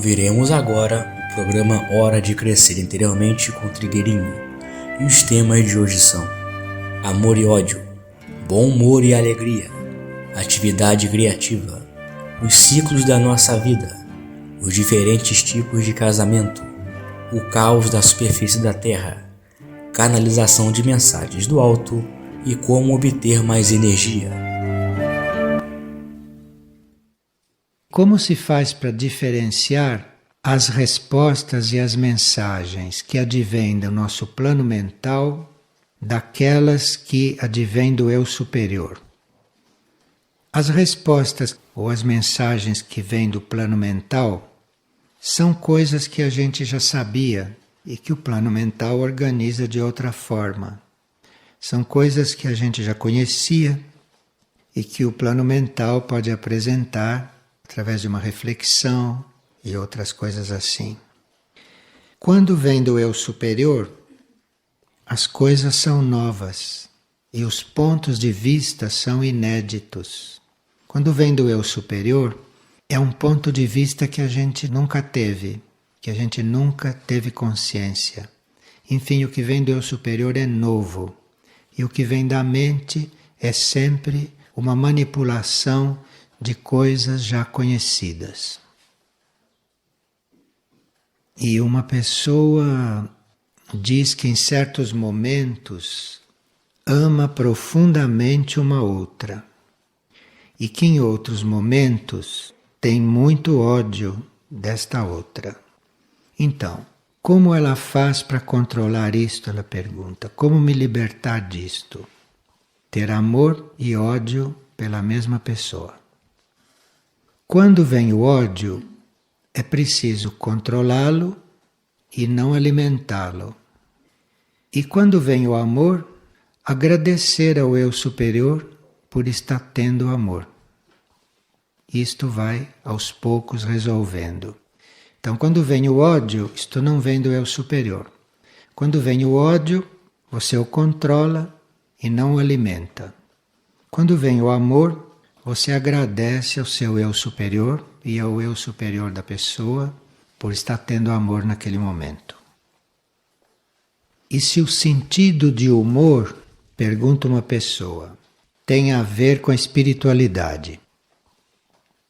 Ouviremos agora o programa Hora de Crescer Interiormente com Trigueirinho. E os temas de hoje são amor e ódio, bom humor e alegria, atividade criativa, os ciclos da nossa vida, os diferentes tipos de casamento, o caos da superfície da Terra, canalização de mensagens do alto e como obter mais energia. Como se faz para diferenciar as respostas e as mensagens que advêm do nosso plano mental daquelas que advêm do eu superior? As respostas ou as mensagens que vêm do plano mental são coisas que a gente já sabia e que o plano mental organiza de outra forma. São coisas que a gente já conhecia e que o plano mental pode apresentar através de uma reflexão e outras coisas assim. Quando vem do eu superior, as coisas são novas e os pontos de vista são inéditos. Quando vem do eu superior, é um ponto de vista que a gente nunca teve, que a gente nunca teve consciência. Enfim, o que vem do eu superior é novo. E o que vem da mente é sempre uma manipulação de coisas já conhecidas. E uma pessoa diz que em certos momentos ama profundamente uma outra e que em outros momentos tem muito ódio desta outra. Então, como ela faz para controlar isto? Ela pergunta. Como me libertar disto? Ter amor e ódio pela mesma pessoa. Quando vem o ódio, é preciso controlá-lo e não alimentá-lo. E quando vem o amor, agradecer ao eu superior por estar tendo amor. Isto vai aos poucos resolvendo. Então, quando vem o ódio, isto não vem do eu superior. Quando vem o ódio, você o controla e não o alimenta. Quando vem o amor, você agradece ao seu eu superior e ao eu superior da pessoa por estar tendo amor naquele momento. E se o sentido de humor, pergunta uma pessoa, tem a ver com a espiritualidade?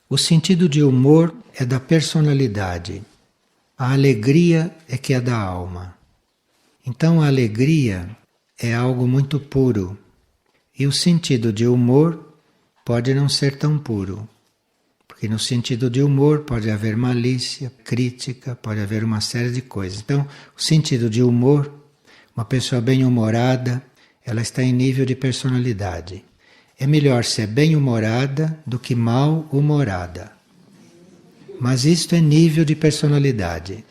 O sentido de humor é da personalidade. A alegria é que é da alma. Então a alegria é algo muito puro. E o sentido de humor pode não ser tão puro. Porque no sentido de humor pode haver malícia, crítica, pode haver uma série de coisas. Então, o sentido de humor, uma pessoa bem-humorada, ela está em nível de personalidade. É melhor ser bem-humorada do que mal-humorada. Mas isto é nível de personalidade.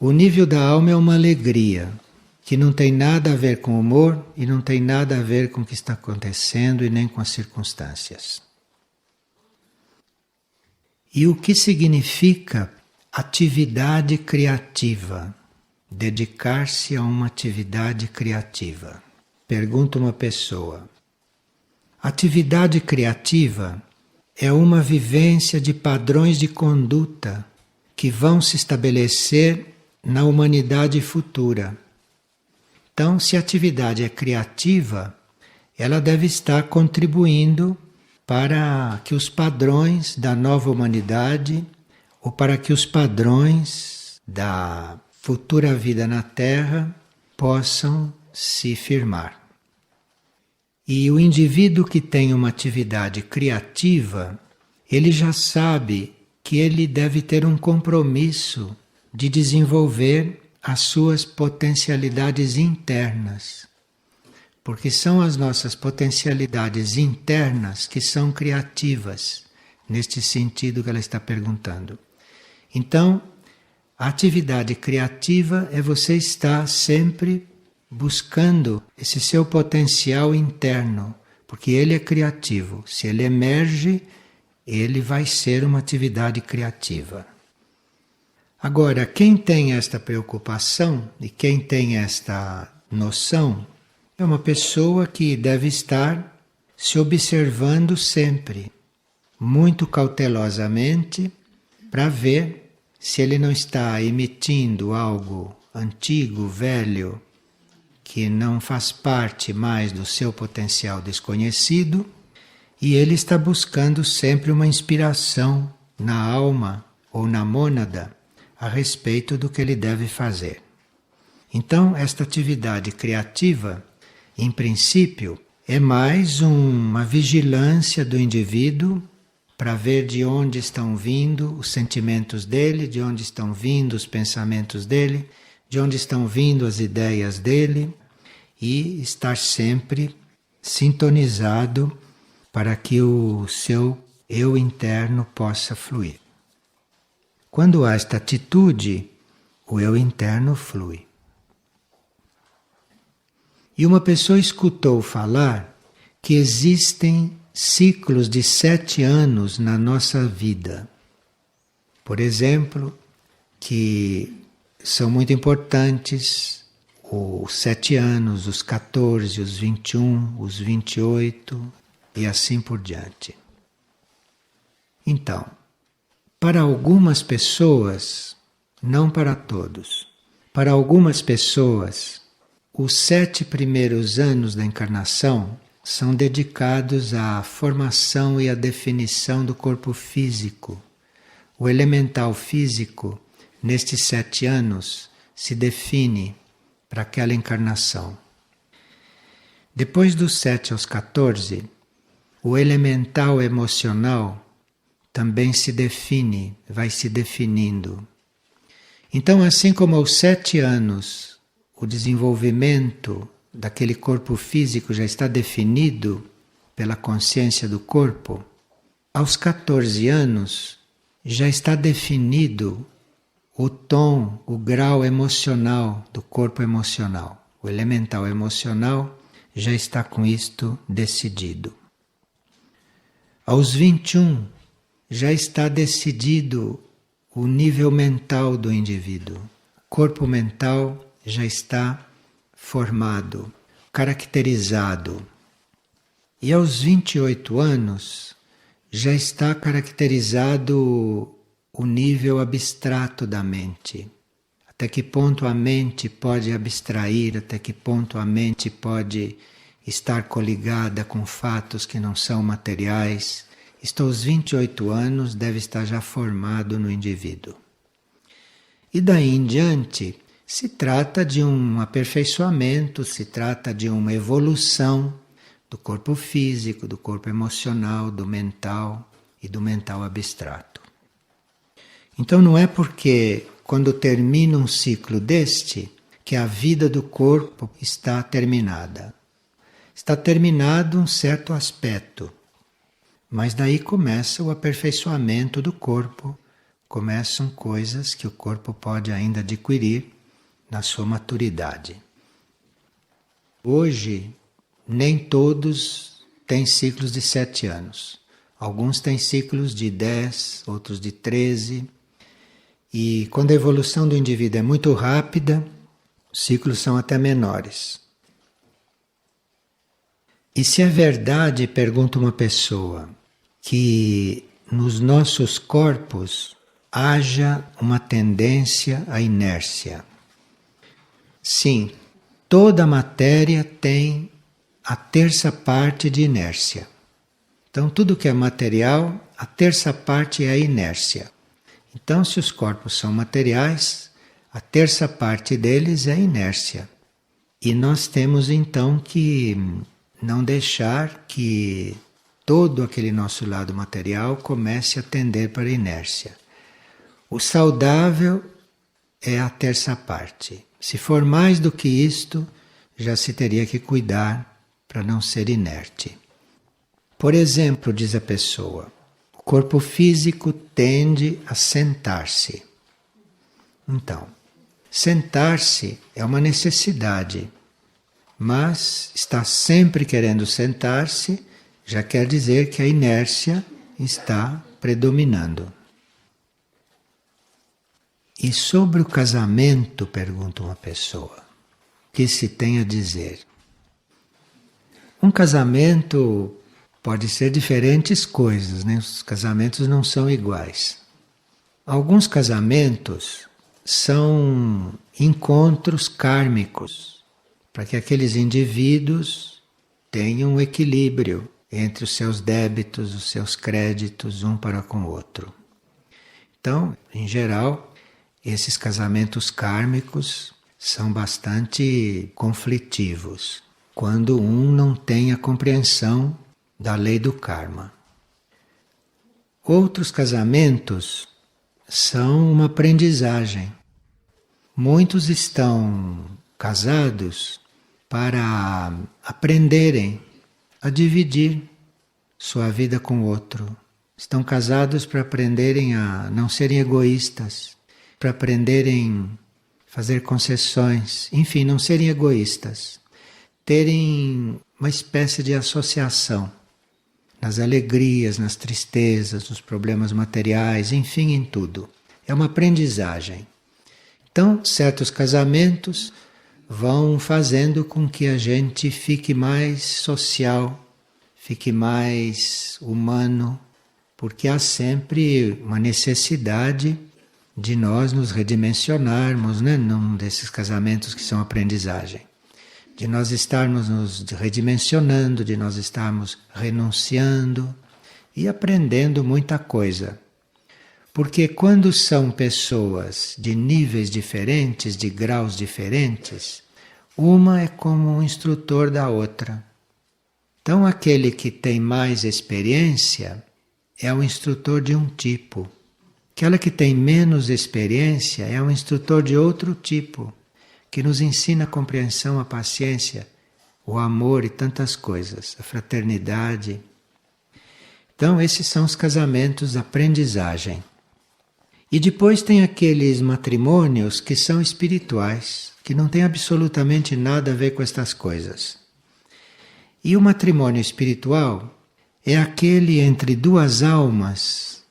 O nível da alma é uma alegria, que não tem nada a ver com o humor e não tem nada a ver com o que está acontecendo e nem com as circunstâncias. E o que significa atividade criativa? Dedicar-se a uma atividade criativa. Pergunta uma pessoa. Atividade criativa é uma vivência de padrões de conduta que vão se estabelecer na humanidade futura. Então, se a atividade é criativa, ela deve estar contribuindo para que os padrões da nova humanidade ou para que os padrões da futura vida na Terra possam se firmar. E o indivíduo que tem uma atividade criativa, ele já sabe que ele deve ter um compromisso de desenvolver as suas potencialidades internas. Porque são as nossas potencialidades internas que são criativas, neste sentido que ela está perguntando. Então, a atividade criativa é você estar sempre buscando esse seu potencial interno, porque ele é criativo. Se ele emerge, ele vai ser uma atividade criativa. Agora, quem tem esta preocupação e quem tem esta noção é uma pessoa que deve estar se observando sempre, muito cautelosamente, para ver se ele não está emitindo algo antigo, velho, que não faz parte mais do seu potencial desconhecido, e ele está buscando sempre uma inspiração na alma ou na mônada a respeito do que ele deve fazer. Então, esta atividade criativa, em princípio, é mais uma vigilância do indivíduo para ver de onde estão vindo os sentimentos dele, de onde estão vindo os pensamentos dele, de onde estão vindo as ideias dele, e estar sempre sintonizado para que o seu eu interno possa fluir. Quando há esta atitude, o eu interno flui. E uma pessoa escutou falar que existem ciclos de 7 anos na nossa vida. Por exemplo, que são muito importantes os 7 anos, os 14, os 21, os 28 e assim por diante. Então, para algumas pessoas, não para todos, para algumas pessoas, os 7 primeiros anos da encarnação são dedicados à formação e à definição do corpo físico. O elemental físico, nestes 7 anos, se define para aquela encarnação. Depois dos 7 aos 14, o elemental emocional também se define, vai se definindo. Então, assim como aos 7 anos o desenvolvimento daquele corpo físico já está definido pela consciência do corpo, aos 14 anos já está definido o tom, o grau emocional do corpo emocional. O elemental emocional já está com isto decidido. Aos 21 já está decidido o nível mental do indivíduo. O corpo mental já está formado, caracterizado. E aos 28 anos já está caracterizado o nível abstrato da mente. Até que ponto a mente pode abstrair, até que ponto a mente pode estar coligada com fatos que não são materiais. Isto aos 28 anos deve estar já formado no indivíduo. E daí em diante, se trata de um aperfeiçoamento, se trata de uma evolução do corpo físico, do corpo emocional, do mental e do mental abstrato. Então não é porque quando termina um ciclo deste que a vida do corpo está terminada. Está terminado um certo aspecto, mas daí começa o aperfeiçoamento do corpo, começam coisas que o corpo pode ainda adquirir na sua maturidade. Hoje, nem todos têm ciclos de 7 anos. Alguns têm ciclos de 10, outros de 13. E quando a evolução do indivíduo é muito rápida, os ciclos são até menores. E se é verdade, pergunta uma pessoa, que nos nossos corpos haja uma tendência à inércia? Sim, toda matéria tem a terça parte de inércia. Então, tudo que é material, a terça parte é a inércia. Então, se os corpos são materiais, a terça parte deles é a inércia. E nós temos então que não deixar que todo aquele nosso lado material comece a tender para a inércia. O saudável é a terça parte. Se for mais do que isto, já se teria que cuidar para não ser inerte. Por exemplo, diz a pessoa, o corpo físico tende a sentar-se. Então, sentar-se é uma necessidade, mas está sempre querendo sentar-se, já quer dizer que a inércia está predominando. E sobre o casamento, pergunta uma pessoa, o que se tem a dizer? Um casamento pode ser diferentes coisas, né? Os casamentos não são iguais. Alguns casamentos são encontros kármicos, para que aqueles indivíduos tenham um equilíbrio entre os seus débitos, os seus créditos, um para com o outro. Então, em geral, esses casamentos kármicos são bastante conflitivos, quando um não tem a compreensão da lei do karma. Outros casamentos são uma aprendizagem. Muitos estão casados para aprenderem a dividir sua vida com o outro. Estão casados para aprenderem a não serem egoístas, para aprenderem a fazer concessões, enfim, não serem egoístas, terem uma espécie de associação nas alegrias, nas tristezas, nos problemas materiais, enfim, em tudo. É uma aprendizagem. Então, certos casamentos vão fazendo com que a gente fique mais social, fique mais humano, porque há sempre uma necessidade de nós nos redimensionarmos, né, num desses casamentos que são aprendizagem. De nós estarmos nos redimensionando, de nós estarmos renunciando e aprendendo muita coisa. Porque quando são pessoas de níveis diferentes, de graus diferentes, uma é como um instrutor da outra. Então aquele que tem mais experiência é o instrutor de um tipo. Aquela que tem menos experiência é um instrutor de outro tipo, que nos ensina a compreensão, a paciência, o amor e tantas coisas, a fraternidade. Então esses são os casamentos da aprendizagem. E depois tem aqueles matrimônios que são espirituais, que não têm absolutamente nada a ver com estas coisas. E o matrimônio espiritual é aquele entre duas almas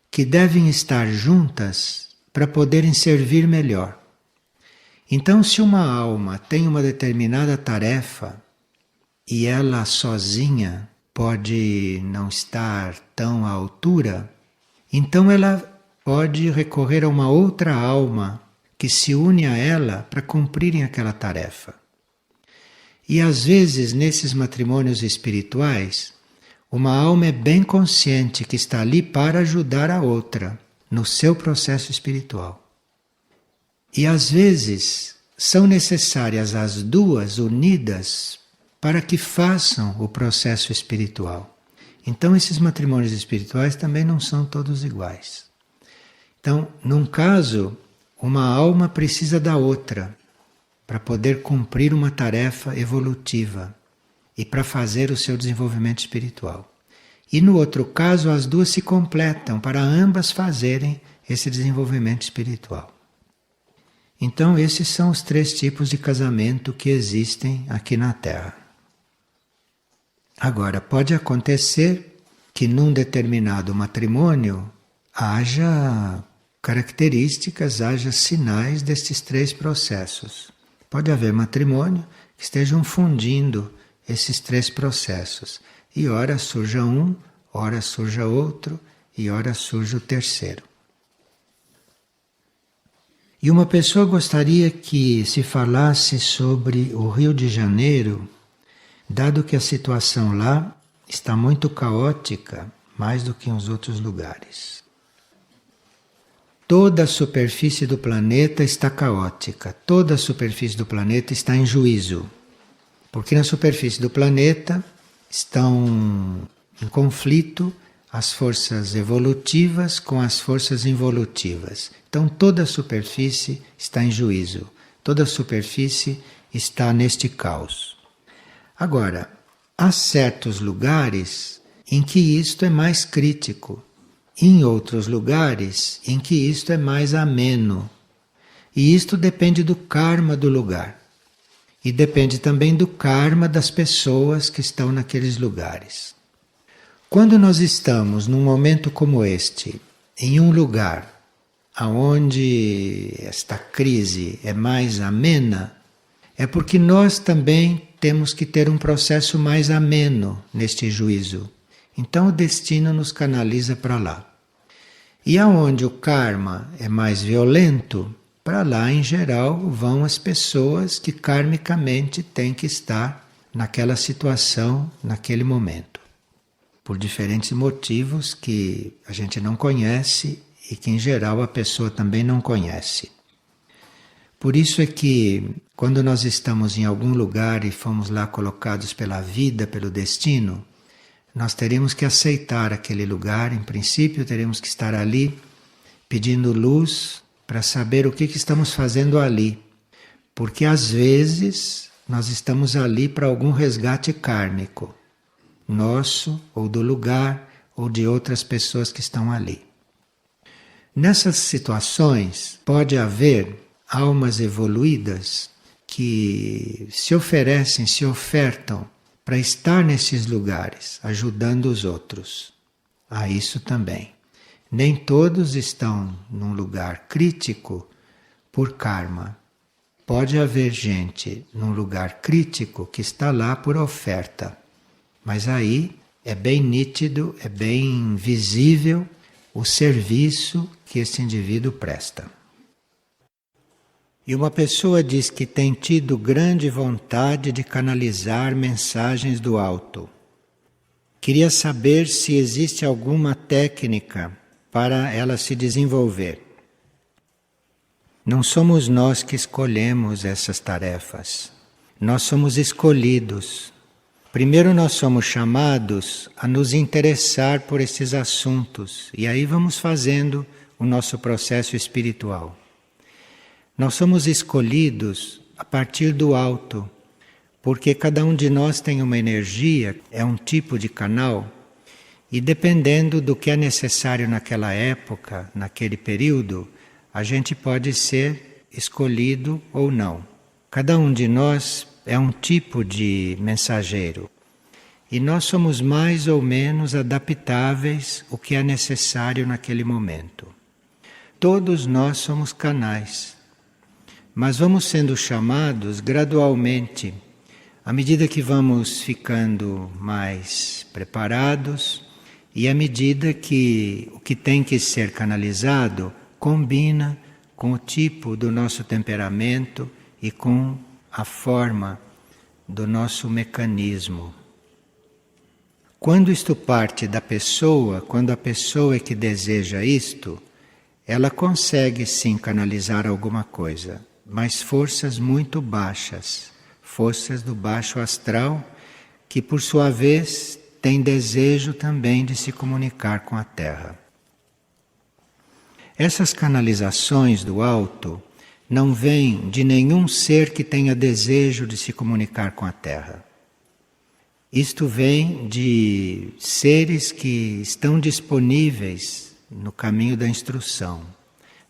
que devem estar juntas para poderem servir melhor. Então, se uma alma tem uma determinada tarefa e ela sozinha pode não estar tão à altura, então ela pode recorrer a uma outra alma que se une a ela para cumprirem aquela tarefa. E às vezes, nesses matrimônios espirituais, uma alma é bem consciente que está ali para ajudar a outra no seu processo espiritual. E às vezes são necessárias as duas unidas para que façam o processo espiritual. Então esses matrimônios espirituais também não são todos iguais. Então, num caso, uma alma precisa da outra para poder cumprir uma tarefa evolutiva e para fazer o seu desenvolvimento espiritual. E no outro caso, as duas se completam para ambas fazerem esse desenvolvimento espiritual. Então, esses são os 3 tipos de casamento que existem aqui na Terra. Agora, pode acontecer que num determinado matrimônio haja características, haja sinais destes 3 processos. Pode haver matrimônio que estejam fundindo esses 3 processos. E ora surja um, ora surja outro, e ora surja o terceiro. E uma pessoa gostaria que se falasse sobre o Rio de Janeiro, dado que a situação lá está muito caótica, mais do que em os outros lugares. Toda a superfície do planeta está caótica, toda a superfície do planeta está em juízo, porque na superfície do planeta estão em conflito as forças evolutivas com as forças involutivas. Então toda a superfície está em juízo, toda a superfície está neste caos. Agora, há certos lugares em que isto é mais crítico, em outros lugares em que isto é mais ameno. E isto depende do karma do lugar. E depende também do karma das pessoas que estão naqueles lugares. Quando nós estamos num momento como este, em um lugar onde esta crise é mais amena, é porque nós também temos que ter um processo mais ameno neste juízo. Então o destino nos canaliza para lá. E aonde o karma é mais violento, para lá em geral vão as pessoas que karmicamente têm que estar naquela situação, naquele momento. Por diferentes motivos que a gente não conhece e que em geral a pessoa também não conhece. Por isso é que quando nós estamos em algum lugar e fomos lá colocados pela vida, pelo destino, nós teremos que aceitar aquele lugar, em princípio teremos que estar ali pedindo luz para saber o que estamos fazendo ali. Porque às vezes nós estamos ali para algum resgate kármico, nosso ou do lugar ou de outras pessoas que estão ali. Nessas situações pode haver almas evoluídas que se oferecem, se ofertam para estar nesses lugares, ajudando os outros. Há isso também. Nem todos estão num lugar crítico por karma. Pode haver gente num lugar crítico que está lá por oferta. Mas aí é bem nítido, é bem visível o serviço que esse indivíduo presta. E uma pessoa diz que tem tido grande vontade de canalizar mensagens do alto. Queria saber se existe alguma técnica para ela se desenvolver. Não somos nós que escolhemos essas tarefas. Nós somos escolhidos. Primeiro nós somos chamados a nos interessar por esses assuntos. E aí vamos fazendo o nosso processo espiritual. Nós somos escolhidos a partir do alto, porque cada um de nós tem uma energia, é um tipo de canal, e dependendo do que é necessário naquela época, naquele período, a gente pode ser escolhido ou não. Cada um de nós é um tipo de mensageiro, e nós somos mais ou menos adaptáveis ao que é necessário naquele momento. Todos nós somos canais. Mas vamos sendo chamados gradualmente, à medida que vamos ficando mais preparados e à medida que o que tem que ser canalizado combina com o tipo do nosso temperamento e com a forma do nosso mecanismo. Quando isto parte da pessoa, quando a pessoa é que deseja isto, ela consegue sim canalizar alguma coisa. Mas forças muito baixas, forças do baixo astral, que por sua vez têm desejo também de se comunicar com a Terra. Essas canalizações do alto não vêm de nenhum ser que tenha desejo de se comunicar com a Terra. Isto vem de seres que estão disponíveis no caminho da instrução.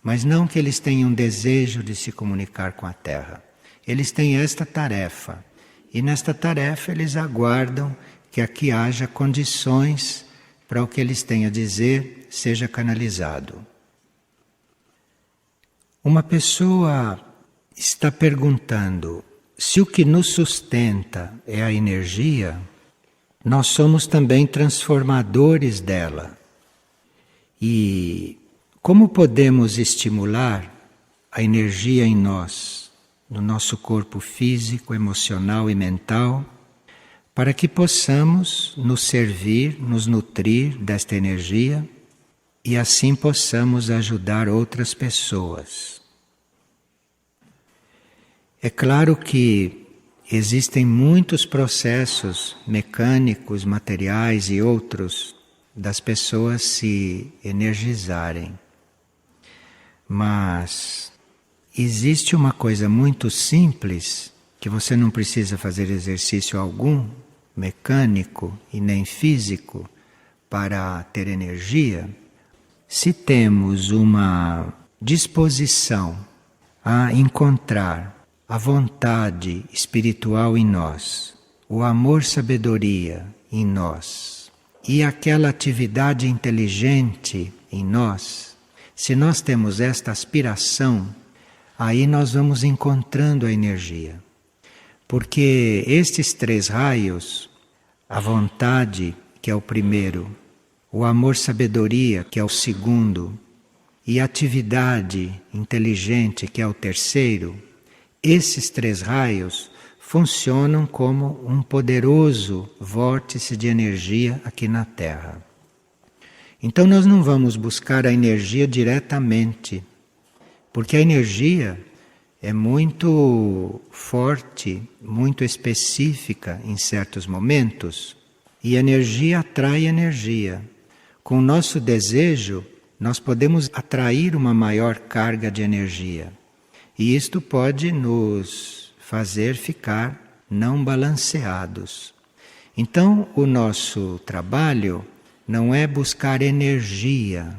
Mas não que eles tenham desejo de se comunicar com a Terra. Eles têm esta tarefa. E nesta tarefa eles aguardam que aqui haja condições para o que eles têm a dizer seja canalizado. Uma pessoa está perguntando se o que nos sustenta é a energia, nós somos também transformadores dela. E como podemos estimular a energia em nós, no nosso corpo físico, emocional e mental, para que possamos nos servir, nos nutrir desta energia e assim possamos ajudar outras pessoas? É claro que existem muitos processos mecânicos, materiais e outros das pessoas se energizarem. Mas existe uma coisa muito simples, que você não precisa fazer exercício algum, mecânico e nem físico, para ter energia. Se temos uma disposição a encontrar a vontade espiritual em nós, o amor-sabedoria em nós e aquela atividade inteligente em nós, se nós temos esta aspiração, aí nós vamos encontrando a energia. Porque estes 3 raios, a vontade, que é o primeiro, o amor-sabedoria, que é o segundo, e a atividade inteligente, que é o terceiro, esses 3 raios funcionam como um poderoso vórtice de energia aqui na Terra. Então nós não vamos buscar a energia diretamente, porque a energia é muito forte, muito específica em certos momentos, e energia atrai energia. Com o nosso desejo, nós podemos atrair uma maior carga de energia. E isto pode nos fazer ficar não balanceados. Então, o nosso trabalho não é buscar energia.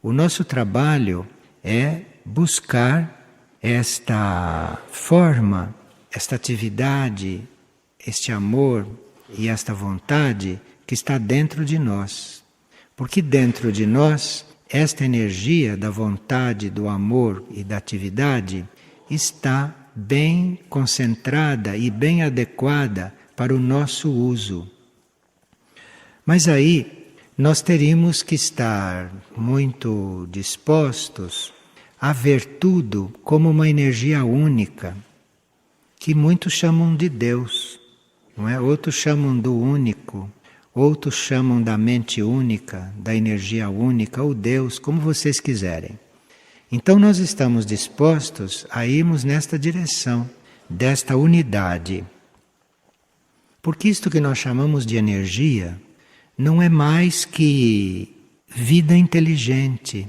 O nosso trabalho é buscar esta forma, esta atividade, este amor e esta vontade que está dentro de nós. Porque dentro de nós, esta energia da vontade, do amor e da atividade está bem concentrada e bem adequada para o nosso uso. Mas aí nós teríamos que estar muito dispostos a ver tudo como uma energia única, que muitos chamam de Deus, não é? Outros chamam do único, outros chamam da mente única, da energia única, ou Deus, como vocês quiserem. Então nós estamos dispostos a irmos nesta direção, desta unidade. Porque isto que nós chamamos de energia não é mais que vida inteligente,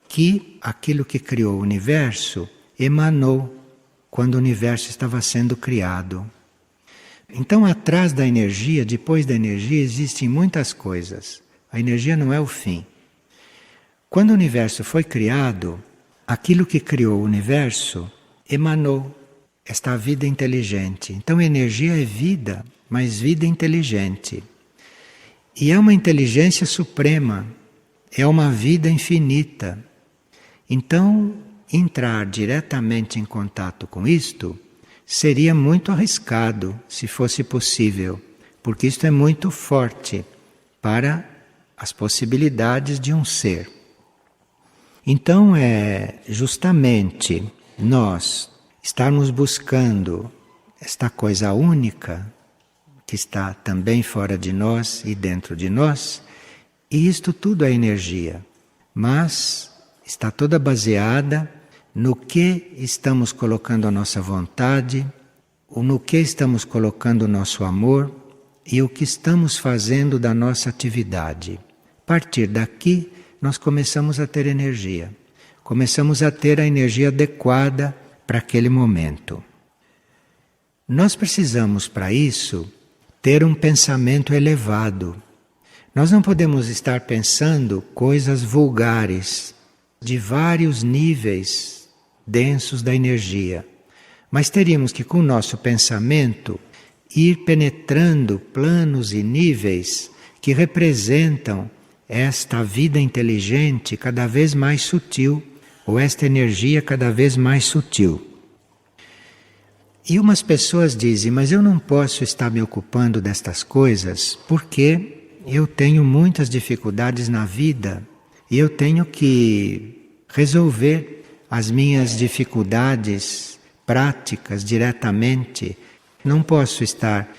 que aquilo que criou o universo emanou quando o universo estava sendo criado. Então, atrás da energia, depois da energia, existem muitas coisas. A energia não é o fim. Quando o universo foi criado, aquilo que criou o universo emanou esta vida inteligente. Então, energia é vida, mas vida inteligente. E é uma inteligência suprema, é uma vida infinita. Então, entrar diretamente em contato com isto seria muito arriscado, se fosse possível, porque isto é muito forte para as possibilidades de um ser. Então, é justamente nós estarmos buscando esta coisa única, que está também fora de nós e dentro de nós, e isto tudo é energia, mas está toda baseada no que estamos colocando a nossa vontade, ou no que estamos colocando o nosso amor e o que estamos fazendo da nossa atividade. A partir daqui, nós começamos a ter energia. Começamos a ter a energia adequada para aquele momento. Nós precisamos, para isso, ter um pensamento elevado. Nós não podemos estar pensando coisas vulgares, de vários níveis densos da energia. Mas teríamos que, com o nosso pensamento, ir penetrando planos e níveis que representam esta vida inteligente cada vez mais sutil, ou esta energia cada vez mais sutil. E umas pessoas dizem, mas eu não posso estar me ocupando destas coisas porque eu tenho muitas dificuldades na vida e eu tenho que resolver as minhas dificuldades práticas diretamente. Não posso estar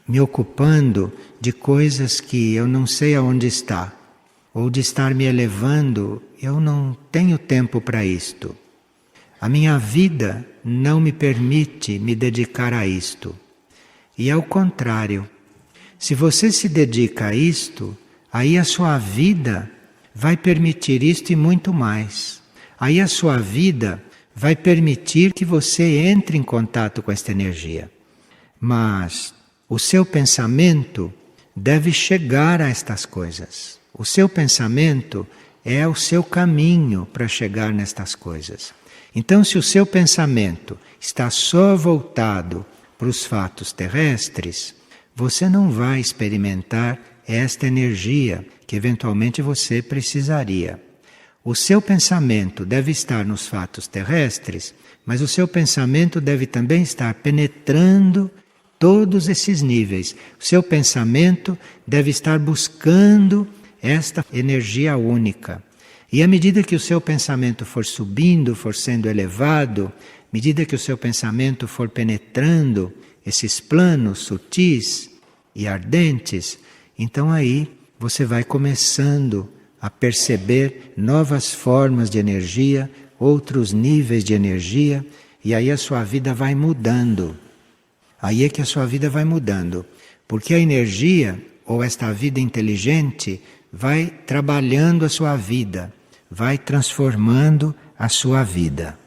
me ocupando de coisas que eu não sei aonde está, ou de estar me elevando, eu não tenho tempo para isto. A minha vida não me permite me dedicar a isto. E ao contrário, se você se dedica a isto, aí a sua vida vai permitir isto e muito mais. Aí a sua vida vai permitir que você entre em contato com esta energia. Mas o seu pensamento deve chegar a estas coisas. O seu pensamento é o seu caminho para chegar nestas coisas. Então, se o seu pensamento está só voltado para os fatos terrestres, você não vai experimentar esta energia que eventualmente você precisaria. O seu pensamento deve estar nos fatos terrestres, mas o seu pensamento deve também estar penetrando todos esses níveis. O seu pensamento deve estar buscando esta energia única. E à medida que o seu pensamento for subindo, for sendo elevado, à medida que o seu pensamento for penetrando esses planos sutis e ardentes, então aí você vai começando a perceber novas formas de energia, outros níveis de energia, e aí a sua vida vai mudando. Aí é que a sua vida vai mudando, porque a energia, ou esta vida inteligente, vai trabalhando a sua vida, vai transformando a sua vida.